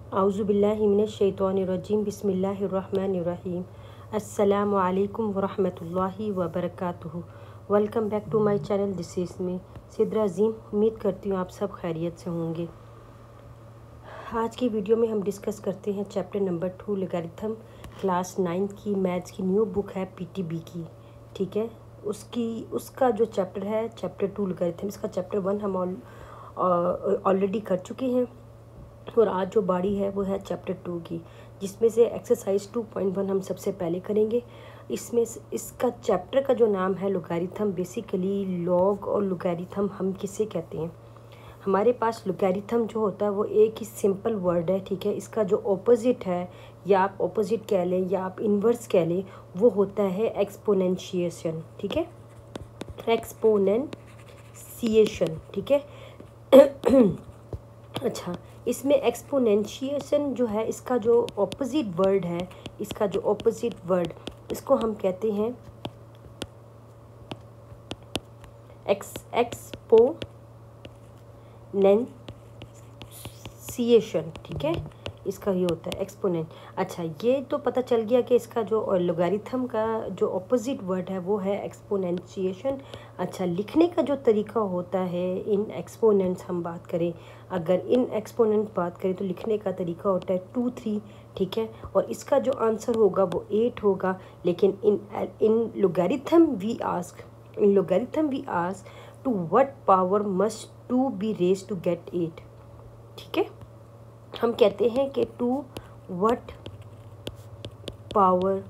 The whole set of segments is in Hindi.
आउज़ुबिल्लाहि मिनश्शैतानिर्रजीम बिस्मिल्लाहिर्रहमानिर्रहीम। अस्सलामु अलैकुम वरहमतुल्लाहि वबरकातुहू। Welcome back to my channel. This is me Sidra Azeem. उम्मीद करती हूँ आप सब खैरियत से होंगे। आज की वीडियो में हम डिस्कस करते हैं चैप्टर नंबर 2 लॉगरिथम, क्लास 9 की मैथ्स की न्यू बुक है पीटीबी की। ठीक है, उसका जो चैप्टर है चैप्टर 2 लॉगरिथम, इसका चैप्टर 1 हम ऑलरेडी कर चुके हैं और आज जो बारी है वो है चैप्टर 2 की, जिसमें से एक्सरसाइज 2.1 हम सबसे पहले करेंगे। इसमें इसका चैप्टर का जो नाम है लॉगरिथम। बेसिकली लॉग और लॉगरिथम हम किसे कहते हैं? हमारे पास लॉगरिथम जो होता है वो एक ही सिंपल वर्ड है। ठीक है, इसका जो ऑपोजिट है, या आप ऑपोजिट कह लें या आप इन्वर्स कह लें, वो होता है एक्सपोनेंशिएशन। ठीक है, एक्सपोनेंशिएशन। ठीक है। अच्छा, इसमें एक्सपोनेंशिएशन जो है, इसका जो ऑपोजिट वर्ड है, इसको हम कहते हैं एक्सपोनेंशिएशन। ठीक है, इसका ये होता है एक्सपोनेंट। अच्छा, ये तो पता चल गया कि इसका जो लॉगरिथम का जो ऑपोजिट वर्ड है वो है एक्सपोनेंशिएशन। अच्छा, लिखने का जो तरीका होता है इन एक्सपोनेंट्स हम बात करें, अगर इन एक्सपोनेंट बात करें तो लिखने का तरीका होता है 2 3। ठीक है, और इसका जो आंसर होगा वो 8 होगा। लेकिन in logarithm we ask to what power must 2 be raised to get 8। ठीक है, हम कहते हैं कि to what power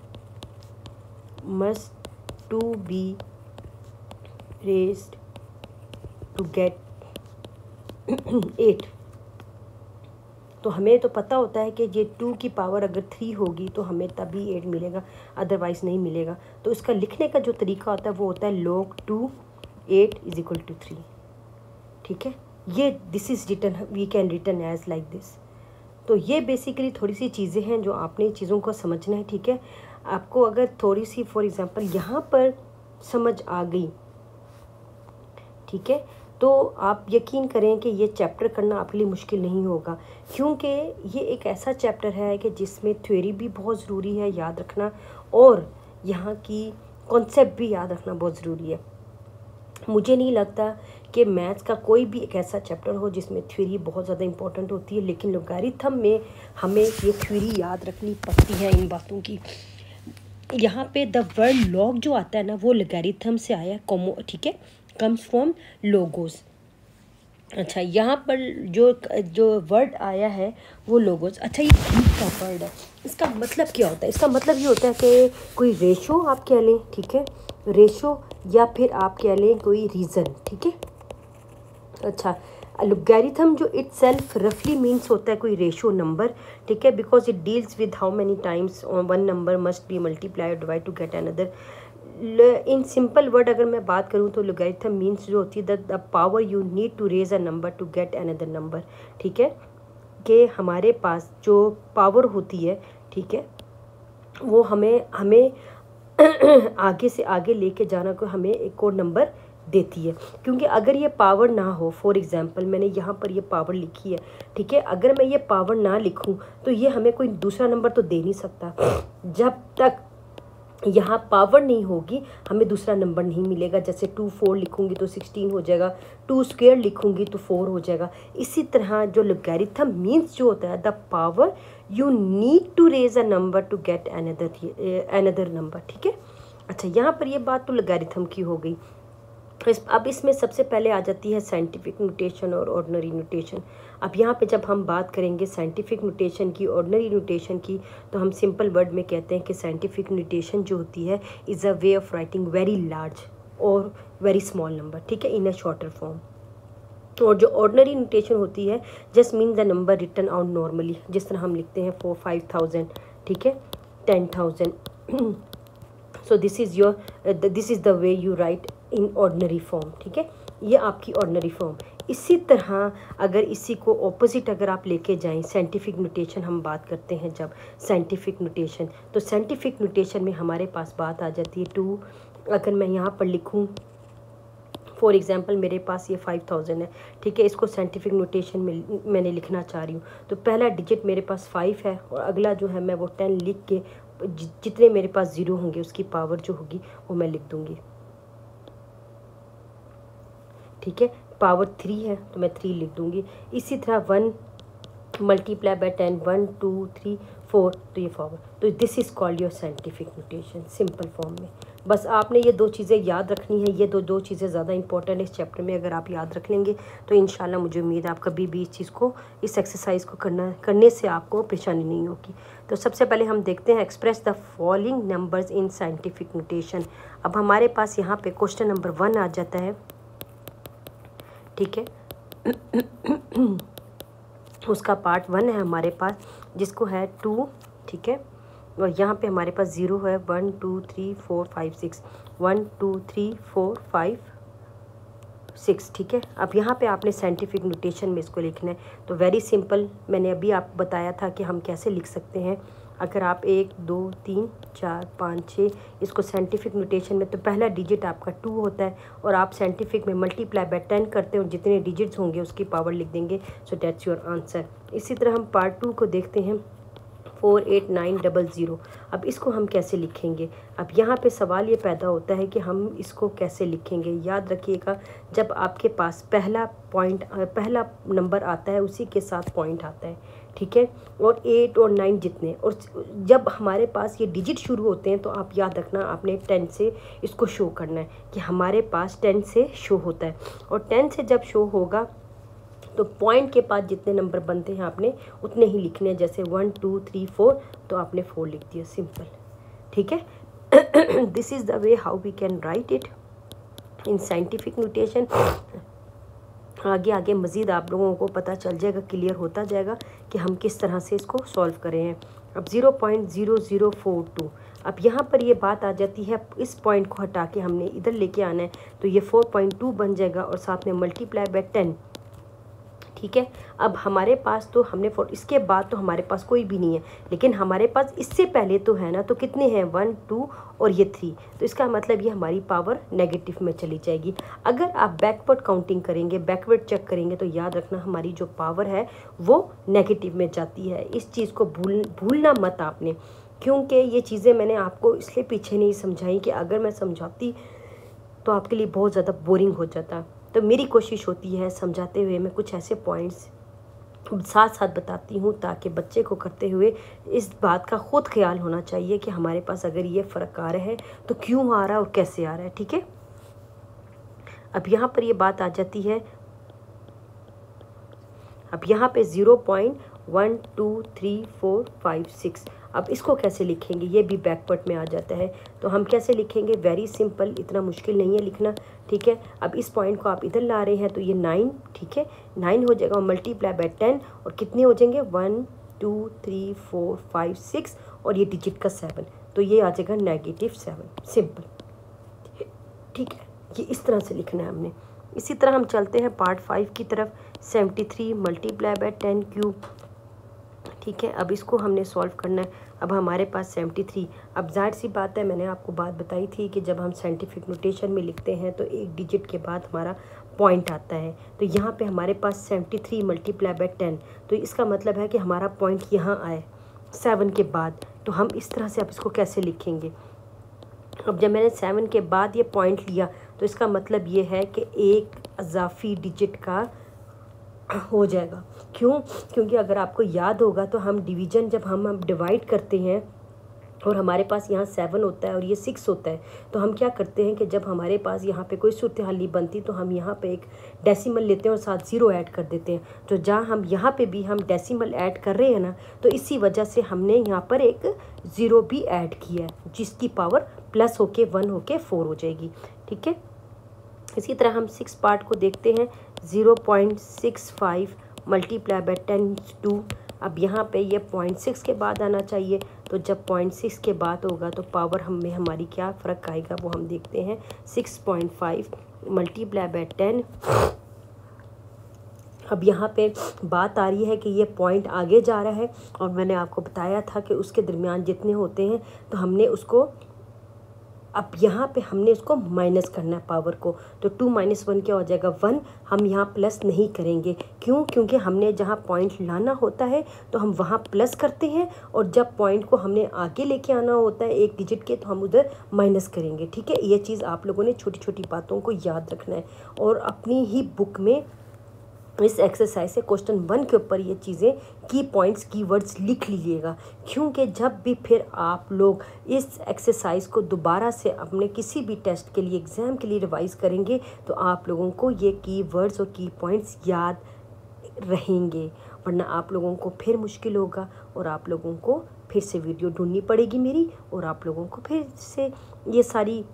must 2 be raised to get 8। तो हमें तो पता होता है कि ये 2 की पावर अगर 3 होगी तो हमें तभी 8 मिलेगा, अदरवाइज़ नहीं मिलेगा। तो इसका लिखने का जो तरीका होता है वो होता है log 2 8 = 3। ठीक है, ये this is written, we can written as like this. तो ये बेसिकली थोड़ी सी चीज़ें हैं जो आपने चीज़ों को समझना है। ठीक है, आपको अगर थोड़ी सी फॉर एग्ज़ाम्पल यहाँ पर समझ आ गई, ठीक है, तो आप यकीन करें कि ये चैप्टर करना आपके लिए मुश्किल नहीं होगा, क्योंकि ये एक ऐसा चैप्टर है कि जिसमें थ्योरी भी बहुत ज़रूरी है याद रखना, और यहाँ की कॉन्सेप्ट भी याद रखना बहुत ज़रूरी है। मुझे नहीं लगता कि मैथ्स का कोई भी एक ऐसा चैप्टर हो जिसमें थ्योरी बहुत ज़्यादा इंपॉर्टेंट होती है, लेकिन लॉगरिथम में हमें ये थ्योरी याद रखनी पड़ती है इन बातों की। यहाँ पे द वर्ड लॉग जो आता है ना, वो लॉगरिथम से आया कॉमो। ठीक है, कम्स फ्रॉम लोगोस। अच्छा, यहाँ पर जो वर्ड आया है वो लोगोस। अच्छा, ये ग्रीक का वर्ड है, इसका मतलब क्या होता है? इसका मतलब ये होता है कि कोई रेशो आप कह लें। ठीक है, रेशो, या फिर आप कह लें कोई रीज़न। ठीक है। अच्छा, लॉगरिथम जो इटसेल्फ रफली मीन्स होता है कोई रेशो नंबर। ठीक है, because it deals with how many times one number must be multiply और divide to get another. In simple word अगर मैं बात करूँ तो लॉगरिथम मीन्स जो होती है the power you need to raise a number to get another number. ठीक है, कि हमारे पास जो पावर होती है, ठीक है, वो हमें आगे से आगे लेके जाना को हमें एक और नंबर देती है। क्योंकि अगर ये पावर ना हो, फॉर एग्जांपल मैंने यहाँ पर ये पावर लिखी है, ठीक है, अगर मैं ये पावर ना लिखूँ तो ये हमें कोई दूसरा नंबर तो दे नहीं सकता। जब तक यहाँ पावर नहीं होगी हमें दूसरा नंबर नहीं मिलेगा। जैसे 2 4 लिखूँगी तो 16 हो जाएगा, 2 स्क्वायर लिखूँगी तो 4 हो जाएगा। इसी तरह जो लॉगरिथम मीन्स जो होता है the power you need to raise a number to get another number. ठीक है। अच्छा, यहाँ पर ये बात तो लॉगरिथम की हो गई। अब इसमें सबसे पहले आ जाती है साइंटिफिक नोटेशन और ऑर्डिनरी नोटेशन। अब यहाँ पे जब हम बात करेंगे साइंटिफिक नोटेशन की, ऑर्डिनरी नोटेशन की, तो हम सिंपल वर्ड में कहते हैं कि साइंटिफिक नोटेशन जो होती है is a way of writing very large और वेरी स्मॉल नंबर। ठीक है, इन अ शॉर्टर फॉर्म। और जो ऑर्डिनरी नोटेशन होती है just mean the number written out normally, जिस तरह हम लिखते हैं 4 5,000, ठीक है, 10,000। So this is the way you right in ordinary form. ठीक है, ये आपकी ऑर्डिनरी फॉर्म। इसी तरह अगर इसी को ऑपोजिट अगर आप लेके जाएं, साइंटिफिक नोटेशन हम बात करते हैं जब साइंटिफिक नोटेशन, तो साइंटिफिक नोटेशन में हमारे पास बात आ जाती है 2। अगर मैं यहाँ पर लिखूँ फॉर एग्जांपल मेरे पास ये 5000 है, ठीक है, इसको साइंटिफिक नोटेशन में मैंने लिखना चाह रही हूँ। तो पहला डिजिट मेरे पास 5 है और अगला जो है मैं वो 10 लिख के जितने मेरे पास ज़ीरो होंगे उसकी पावर जो होगी वो मैं लिख दूँगी, ठीक है। पावर 3 है तो मैं 3 लिख दूँगी। इसी तरह 1 मल्टीप्लाई बाय 10, 1 2 3 4, तो ये फॉर्म। तो this is called your scientific notation simple form में। बस आपने ये 2 चीज़ें याद रखनी है, ये दो चीज़ें ज़्यादा इंपॉर्टेंट है इस चैप्टर में। अगर आप याद रख लेंगे तो इंशाल्लाह मुझे उम्मीद है आप कभी भी इस चीज़ को, इस एक्सरसाइज को करने से आपको परेशानी नहीं होगी। तो सबसे पहले हम देखते हैं express the following numbers in scientific notation. अब हमारे पास यहाँ पे क्वेश्चन नंबर 1 आ जाता है, ठीक है। उसका पार्ट 1 है हमारे पास, जिसको है 2, ठीक है। और यहाँ पे हमारे पास 0 है, 1 2 3 4 5 6, 1 2 3 4 5 6, ठीक है। अब यहाँ पे आपने साइंटिफिक नोटेशन में इसको लिखना है। तो वेरी सिंपल, मैंने अभी आपको बताया था कि हम कैसे लिख सकते हैं। अगर आप 1 2 3 4 5 6 इसको साइंटिफिक नोटेशन में, तो पहला डिजिट आपका 2 होता है और आप साइंटिफिक में मल्टीप्लाई बाय 10 करते हो, जितने डिजिट्स होंगे उसकी पावर लिख देंगे। So that's your answer. इसी तरह हम पार्ट 2 को देखते हैं, 48900। अब इसको हम कैसे लिखेंगे? अब यहाँ पे सवाल ये पैदा होता है कि हम इसको कैसे लिखेंगे। याद रखिएगा, जब आपके पास पहला नंबर आता है उसी के साथ पॉइंट आता है, ठीक है। और 8 और 9 जितने, और जब हमारे पास ये डिजिट शुरू होते हैं तो आप याद रखना आपने 10 से इसको शो करना है कि हमारे पास 10 से शो होता है। और 10 से जब शो होगा तो पॉइंट के पास जितने नंबर बनते हैं आपने उतने ही लिखने हैं। जैसे 1 2 3 4 तो आपने 4 लिख दिया, सिंपल, ठीक है। This is the way how we can write it in scientific notation. आगे आगे मज़ीद आप लोगों को पता चल जाएगा, क्लियर होता जाएगा कि हम किस तरह से इसको सॉल्व करें हैं। अब 0.0042, अब यहाँ पर ये बात आ जाती है, इस पॉइंट को हटा के हमने इधर लेके आना है, तो ये 4.2 बन जाएगा और साथ में मल्टीप्लाई बाय 10, ठीक है। अब हमारे पास तो हमने इसके बाद तो हमारे पास कोई भी नहीं है, लेकिन हमारे पास इससे पहले तो है ना, तो कितने हैं 1 2 और ये 3, तो इसका मतलब ये हमारी पावर नेगेटिव में चली जाएगी। अगर आप बैकवर्ड काउंटिंग करेंगे, बैकवर्ड चेक करेंगे, तो याद रखना हमारी जो पावर है वो नेगेटिव में जाती है। इस चीज़ को भूलना मत आपने, क्योंकि ये चीज़ें मैंने आपको इसलिए पीछे नहीं समझाई कि अगर मैं समझाती तो आपके लिए बहुत ज़्यादा बोरिंग हो जाता। तो मेरी कोशिश होती है समझाते हुए मैं कुछ ऐसे पॉइंट्स साथ साथ बताती हूँ ताकि बच्चे को करते हुए इस बात का ख़ुद ख्याल होना चाहिए कि हमारे पास अगर ये फ़र्क आ रहा है तो क्यों आ रहा है और कैसे आ रहा है, ठीक है। अब यहाँ पर ये बात आ जाती है, अब यहाँ पे 0.1 2 3 4 5 6, अब इसको कैसे लिखेंगे, ये भी बैकवर्ड में आ जाता है। तो हम कैसे लिखेंगे? वेरी सिंपल, इतना मुश्किल नहीं है लिखना, ठीक है। अब इस पॉइंट को आप इधर ला रहे हैं तो ये 9, ठीक है, 9 हो जाएगा, मल्टीप्लाई बाय 10 और कितने हो जाएंगे 1 2 3 4 5 6 और ये डिजिट का 7, तो ये आ जाएगा -7, सिंपल, ठीक है। ये इस तरह से लिखना है हमने। इसी तरह हम चलते हैं पार्ट 5 की तरफ, 73 मल्टीप्लाई बाय 10 क्यूब, ठीक है। अब इसको हमने सॉल्व करना है। अब हमारे पास 73, अब जाहिर सी बात है, मैंने आपको बात बताई थी कि जब हम साइंटिफिक नोटेशन में लिखते हैं तो एक डिजिट के बाद हमारा पॉइंट आता है। तो यहाँ पे हमारे पास 73 मल्टीप्लाई बाय 10, तो इसका मतलब है कि हमारा पॉइंट यहाँ आए 7 के बाद। तो हम इस तरह से अब इसको कैसे लिखेंगे? अब जब मैंने 7 के बाद ये पॉइंट लिया तो इसका मतलब ये है कि एक इजाफी डिजिट का हो जाएगा। क्यों? क्योंकि अगर आपको याद होगा तो हम डिवीज़न जब हम डिवाइड करते हैं और हमारे पास यहाँ 7 होता है और ये 6 होता है, तो हम क्या करते हैं कि जब हमारे पास यहाँ पे कोई सूरत हाल नहीं बनती तो हम यहाँ पे एक डेसिमल लेते हैं और साथ 0 ऐड कर देते हैं। तो जहाँ हम यहाँ पे भी हम डेसिमल ऐड कर रहे हैं ना, तो इसी वजह से हमने यहाँ पर एक 0 भी ऐड किया है, जिसकी पावर प्लस होके 1 होके 4 हो जाएगी, ठीक है। इसी तरह हम 6 पार्ट को देखते हैं, 0.65 मल्टीप्लाई बाय 10 2, अब यहाँ पे ये 0.6 के बाद आना चाहिए। तो जब 0.6 के बाद होगा तो पावर हमें हमारी क्या फ़र्क आएगा वो हम देखते हैं। 6.5 मल्टीप्लाई बाय 10, अब यहाँ पे बात आ रही है कि ये पॉइंट आगे जा रहा है और मैंने आपको बताया था कि उसके दरमियान जितने होते हैं तो हमने उसको अब यहाँ पे हमने इसको माइनस करना है पावर को, तो 2 - 1 क्या हो जाएगा 1। हम यहाँ प्लस नहीं करेंगे, क्यों? क्योंकि हमने जहाँ पॉइंट लाना होता है तो हम वहाँ प्लस करते हैं, और जब पॉइंट को हमने आगे लेके आना होता है एक डिजिट के तो हम उधर माइनस करेंगे। ठीक है, ये चीज़ आप लोगों ने छोटी छोटी बातों को याद रखना है, और अपनी ही बुक में इस एक्सरसाइज से क्वेश्चन 1 के ऊपर ये चीज़ें की पॉइंट्स कीवर्ड्स लिख लीजिएगा, क्योंकि जब भी फिर आप लोग इस एक्सरसाइज को दोबारा से अपने किसी भी टेस्ट के लिए एग्ज़ाम के लिए रिवाइज करेंगे तो आप लोगों को ये कीवर्ड्स और की पॉइंट्स याद रहेंगे, वरना आप लोगों को फिर मुश्किल होगा और आप लोगों को फिर से वीडियो ढूंढनी पड़ेगी मेरी, और आप लोगों को फिर से ये सारी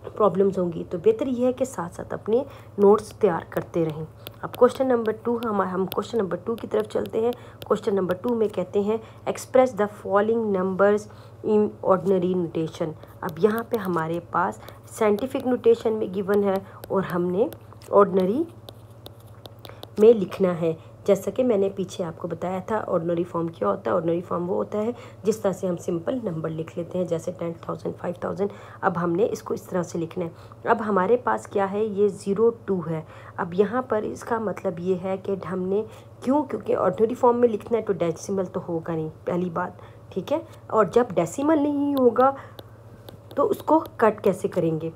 प्रॉब्लम्स होंगी। तो बेहतर यह है कि साथ साथ अपने नोट्स तैयार करते रहें। अब क्वेश्चन नंबर 2 हम क्वेश्चन नंबर 2 की तरफ चलते हैं। क्वेश्चन नंबर 2 में कहते हैं express the following numbers in ordinary notation. अब यहाँ पे हमारे पास साइंटिफिक नोटेशन में गिवन है और हमने ऑर्डिनरी में लिखना है। जैसा कि मैंने पीछे आपको बताया था ऑर्डिनरी फॉर्म क्या होता है। ऑर्डिनरी फॉर्म वो होता है जिस तरह से हम सिंपल नंबर लिख लेते हैं, जैसे 10,000 5,000। अब हमने इसको इस तरह से लिखना है। अब हमारे पास क्या है, ये 02 है। अब यहाँ पर इसका मतलब ये है कि हमने क्योंकि ऑर्डिनरी फॉर्म में लिखना है तो डेसिमल तो होगा नहीं, पहली बात। ठीक है, और जब डेसिमल नहीं होगा तो उसको कट कैसे करेंगे।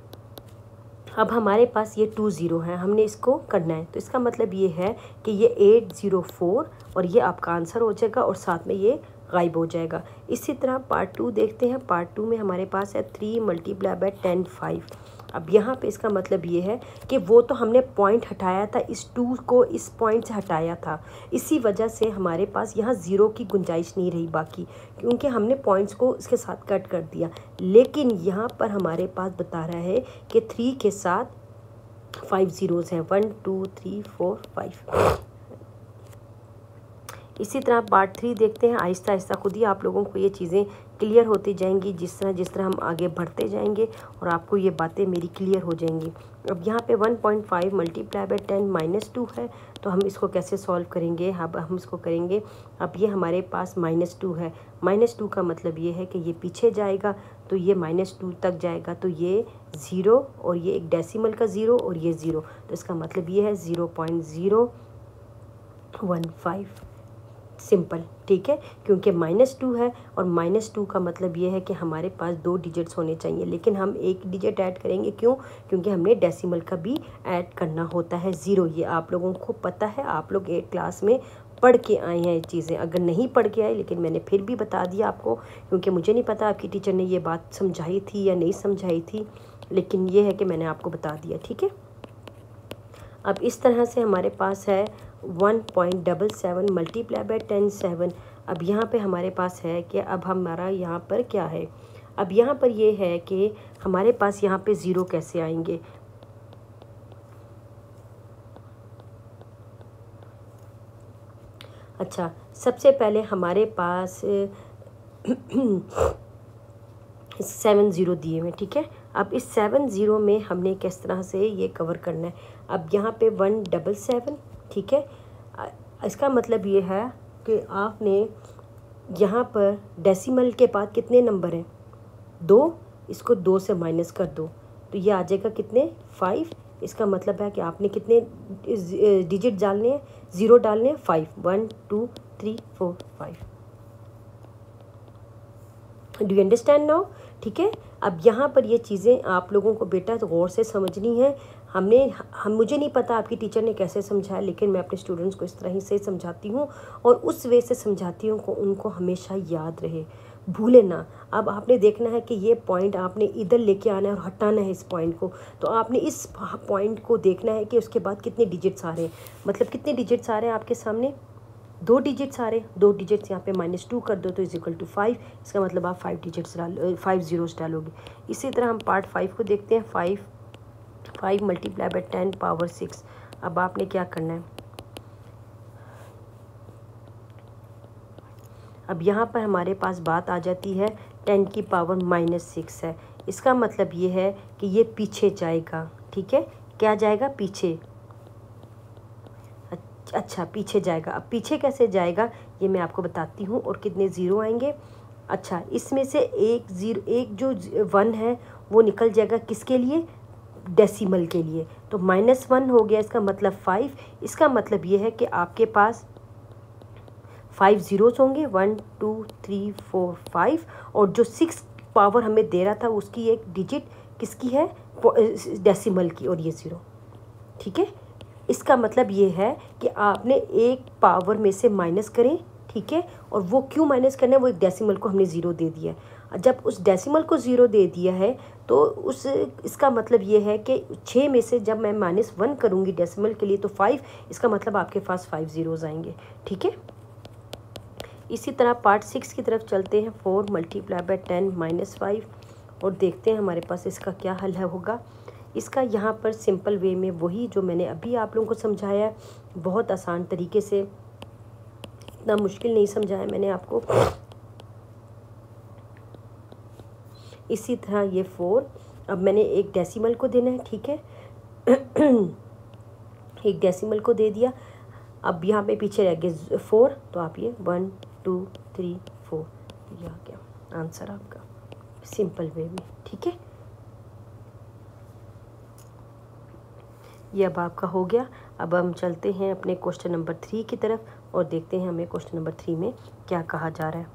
अब हमारे पास ये 20 है, हमने इसको करना है, तो इसका मतलब ये है कि ये 804 और ये आपका आंसर हो जाएगा और साथ में ये गायब हो जाएगा। इसी तरह पार्ट 2 देखते हैं। पार्ट 2 में हमारे पास है 3 × 10 5। अब यहाँ पे इसका मतलब ये है कि वो तो हमने पॉइंट हटाया था, इस 2 को इस पॉइंट से हटाया था, इसी वजह से हमारे पास यहाँ 0 की गुंजाइश नहीं रही बाकी, क्योंकि हमने पॉइंट्स को इसके साथ कट कर दिया। लेकिन यहाँ पर हमारे पास बता रहा है कि 3 के साथ 5 ज़ीरोज़ हैं, 1 2 3 4 5। इसी तरह पार्ट 3 देखते हैं। आहिस्ता आहिस्ता खुद ही आप लोगों को ये चीज़ें क्लियर होती जाएंगी जिस तरह हम आगे बढ़ते जाएंगे, और आपको ये बातें मेरी क्लियर हो जाएंगी। अब यहाँ पे 1.5 × 10 -2 है, तो हम इसको कैसे सॉल्व करेंगे। अब हम इसको करेंगे, अब ये हमारे पास -2 है। -2 का मतलब ये है कि ये पीछे जाएगा, तो ये -2 तक जाएगा, तो ये 0 और ये एक डेसिमल का 0 और ये 0, तो इसका मतलब ये है 0.015 सिंपल। ठीक है, क्योंकि -2 है और -2 का मतलब ये है कि हमारे पास 2 डिजिट्स होने चाहिए, लेकिन हम एक डिजिट ऐड करेंगे। क्यों? क्योंकि हमने डेसिमल का भी ऐड करना होता है 0। ये आप लोगों को पता है, आप लोग 8 क्लास में पढ़ के आए हैं ये चीज़ें। अगर नहीं पढ़ के आए, लेकिन मैंने फिर भी बता दिया आपको, क्योंकि मुझे नहीं पता आपकी टीचर ने ये बात समझाई थी या नहीं समझाई थी, लेकिन ये है कि मैंने आपको बता दिया। ठीक है, अब इस तरह से हमारे पास है 1.77 × 10 7। अब यहाँ पे हमारे पास है कि अब हमारा यहाँ पर क्या है, अब यहाँ पर ये है कि हमारे पास यहाँ पे 0 कैसे आएंगे। अच्छा, सबसे पहले हमारे पास 7 0 दिए हुए। ठीक है, अब इस 7 0 में हमने किस तरह से ये कवर करना है। अब यहाँ पे 177। ठीक है, इसका मतलब ये है कि आपने यहाँ पर डेसिमल के बाद कितने नंबर हैं, 2, इसको 2 से माइनस कर दो तो ये आ जाएगा कितने 5। इसका मतलब है कि आपने कितने डिजिट डालने हैं, 0 डालने हैं, 5 1 2 3 4 5। Do you understand now? ठीक है, अब यहाँ पर ये चीज़ें आप लोगों को बेटा गौर से समझनी है। मुझे नहीं पता आपकी टीचर ने कैसे समझाया, लेकिन मैं अपने स्टूडेंट्स को इस तरह ही से समझाती हूँ और उस वे से समझाती हूँ को उनको हमेशा याद रहे, भूले ना। अब आपने देखना है कि ये पॉइंट आपने इधर लेके आना है और हटाना है इस पॉइंट को, तो आपने इस पॉइंट को देखना है कि उसके बाद कितने डिजिट्स आ रहे हैं, मतलब कितने डिजिट्स आ रहे हैं आपके सामने, 2 डिजिट्स आ रहे हैं। 2 डिजिट्स यहाँ पे -2 कर दो तो = 5। इसका मतलब आप 5 डिजिट्स 5 ज़ीरोज़ डालोगे। इसी तरह हम पार्ट 5 को देखते हैं। 5 × 10 6। अब आपने क्या करना है, अब यहाँ पर हमारे पास बात आ जाती है 10 की पावर -6 है। इसका मतलब ये है कि ये पीछे जाएगा। ठीक है, क्या जाएगा, पीछे। अच्छा, पीछे जाएगा। अब पीछे कैसे जाएगा ये मैं आपको बताती हूँ, और कितने 0 आएंगे। अच्छा, इसमें से एक जो 1 है वो निकल जाएगा किसके लिए, डेसिमल के लिए। तो -1 हो गया, इसका मतलब 5। इसका मतलब ये है कि आपके पास 5 ज़ीरोज़ होंगे, 1 2 3 4 5, और जो 6 पावर हमें दे रहा था उसकी एक डिजिट किसकी है, डेसिमल की, और ये 0। ठीक है, इसका मतलब ये है कि आपने एक पावर में से माइनस करें, ठीक है, और वो क्यों माइनस करना है, वो एक डेसिमल को हमने 0 दे दिया है। जब उस डेसिमल को 0 दे दिया है तो इसका मतलब ये है कि 6 में से जब मैं -1 करूँगी डेसिमल के लिए तो 5, इसका मतलब आपके पास 5 ज़ीरोज़ आएंगे। ठीक है, इसी तरह पार्ट 6 की तरफ चलते हैं। 4 × 10 - 5, और देखते हैं हमारे पास इसका क्या हल है होगा। इसका यहाँ पर सिंपल वे में वही जो मैंने अभी आप लोगों को समझाया, बहुत आसान तरीके से, इतना मुश्किल नहीं समझाया मैंने आपको। इसी तरह ये 4, अब मैंने एक डेसिमल को देना है, ठीक है एक डेसिमल को दे दिया। अब यहाँ पे पीछे रह गए 4, तो आप ये 1 2 3 4, ये आ गया आंसर आपका सिंपल वे में। ठीक है, ये अब आपका हो गया। अब हम चलते हैं अपने क्वेश्चन नंबर 3 की तरफ और देखते हैं हमें क्वेश्चन नंबर 3 में क्या कहा जा रहा है।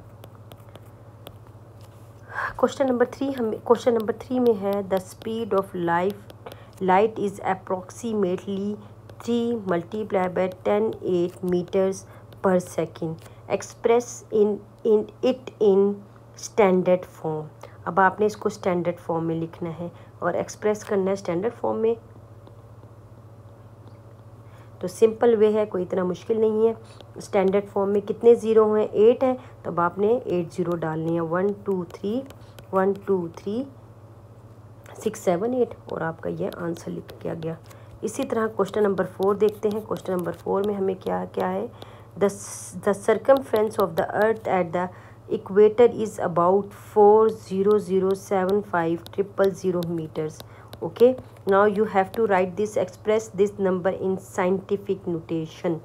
क्वेश्चन नंबर 3 में है the speed of light is approximately 3 × 10⁸ meters per second, express in standard form. अब आपने इसको स्टैंडर्ड फॉर्म में लिखना है और एक्सप्रेस करना है स्टैंडर्ड फॉर्म में। तो सिंपल वे है, कोई इतना मुश्किल नहीं है। स्टैंडर्ड फॉर्म में कितने ज़ीरो हैं, 8 है, तो अब आपने 8 ज़ीरो डालनी है। 1 2 3 1 2 3 6 7 8, और आपका ये आंसर लिख दिया गया। इसी तरह क्वेश्चन नंबर 4 देखते हैं। क्वेश्चन नंबर 4 में हमें क्या क्या है, the circumference of the earth at the equator is about 4007500 metres. okay, now you have to write this, express this number in scientific notation।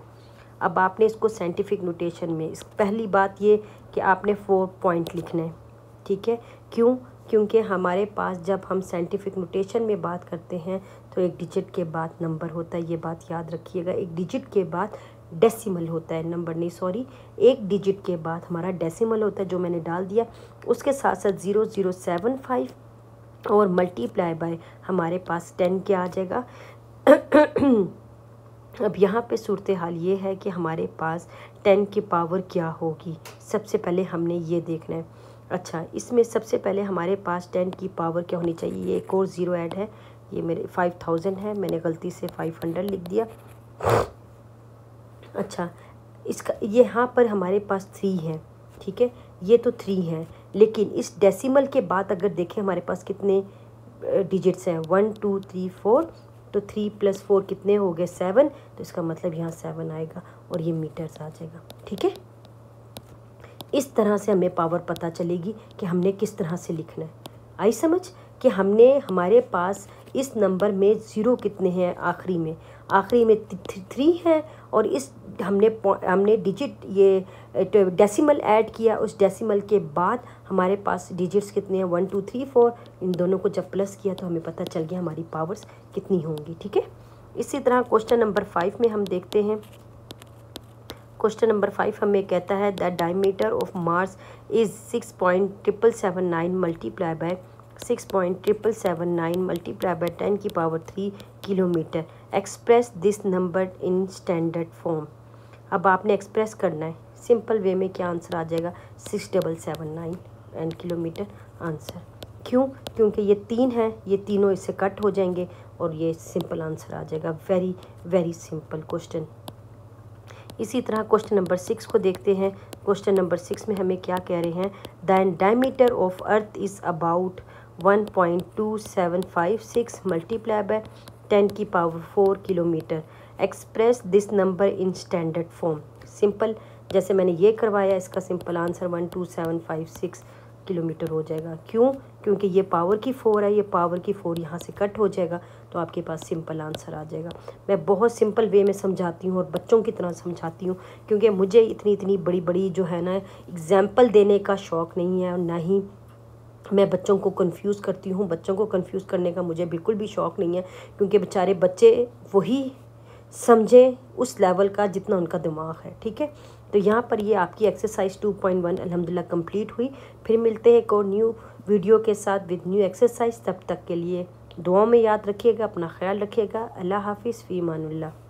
अब आपने इसको साइंटिफिक नोटेशन में, पहली बात ये कि आपने 4 पॉइंट लिखना है। ठीक है, क्यों, क्योंकि हमारे पास जब हम साइंटिफिक नोटेशन में बात करते हैं तो एक डिजिट के बाद नंबर होता है, ये बात याद रखिएगा। एक डिजिट के बाद डेसिमल होता है, नंबर नहीं सॉरी, एक डिजिट के बाद हमारा डेसिमल होता है जो मैंने डाल दिया। उसके साथ साथ 0075 और मल्टीप्लाई बाय हमारे पास 10 क्या आ जाएगा। अब यहाँ पे सूरत हाल ये है कि हमारे पास 10 की पावर क्या होगी, सबसे पहले हमने ये देखना है। अच्छा, इसमें सबसे पहले हमारे पास 10 की पावर क्या होनी चाहिए, ये एक और ज़ीरो ऐड है, ये मेरे 5000 है, मैंने गलती से 500 लिख दिया। अच्छा, इसका यहाँ पर हमारे पास 3 है, ठीक है, ये तो 3 है, लेकिन इस डेसिमल के बाद अगर देखें हमारे पास कितने डिजिट्स हैं, 1 2 3 4, तो 3 + 4 कितने हो गए, 7, तो इसका मतलब यहाँ 7 आएगा और ये मीटर्स आ जाएगा। ठीक है, इस तरह से हमें पावर पता चलेगी कि हमने किस तरह से लिखना है। आई समझ कि हमारे पास इस नंबर में ज़ीरो कितने हैं, आखिरी में 3 है, और इस हमने डिजिट ये डेसिमल ऐड किया, उस डेसिमल के बाद हमारे पास डिजिट्स कितने हैं, 1 2 3 4, इन दोनों को जब प्लस किया तो हमें पता चल गया हमारी पावर्स कितनी होंगी। ठीक है, इसी तरह क्वेश्चन नंबर 5 में हम देखते हैं। क्वेश्चन नंबर 5 हमें कहता है the diameter of Mars is 6.779 multiply by 6.779 multiply by 10 की power 3 kilometre, express this number in standard form. अब आपने एक्सप्रेस करना है सिंपल वे में, क्या आंसर आ जाएगा, 6779 किलोमीटर आंसर। क्यों, क्योंकि ये 3 है, ये तीनों इससे कट हो जाएंगे और ये सिंपल आंसर आ जाएगा। Very very simple question. इसी तरह क्वेश्चन नंबर 6 को देखते हैं। क्वेश्चन नंबर 6 में हमें क्या कह रहे हैं, the diameter of earth is about 1.2756 multiply by 10 की power 4 kilometre, express this number in standard form. Simple, जैसे मैंने ये करवाया, इसका सिंपल आंसर 12756 किलोमीटर हो जाएगा। क्यों, क्योंकि ये पावर की 4 है, ये पावर की 4 यहाँ से कट हो जाएगा तो आपके पास सिंपल आंसर आ जाएगा। मैं बहुत सिंपल वे में समझाती हूँ और बच्चों की तरह समझाती हूँ, क्योंकि मुझे इतनी बड़ी जो है ना एग्जाम्पल देने का शौक़ नहीं है और ना ही मैं बच्चों को कंफ्यूज करती हूँ। बच्चों को कंफ्यूज करने का मुझे बिल्कुल भी शौक़ नहीं है, क्योंकि बेचारे बच्चे वही समझें उस लेवल का जितना उनका दिमाग है। ठीक है, तो यहाँ पर ये आपकी एक्सरसाइज 2.1 अल्हम्दुलिल्लाह कंप्लीट हुई। फिर मिलते हैं एक और न्यू वीडियो के साथ विद न्यू एक्सरसाइज। तब तक के लिए दुआओं में याद रखिएगा, अपना ख्याल रखिएगा। अल्लाह हाफिज़, फ़ी अमानिल्लाह।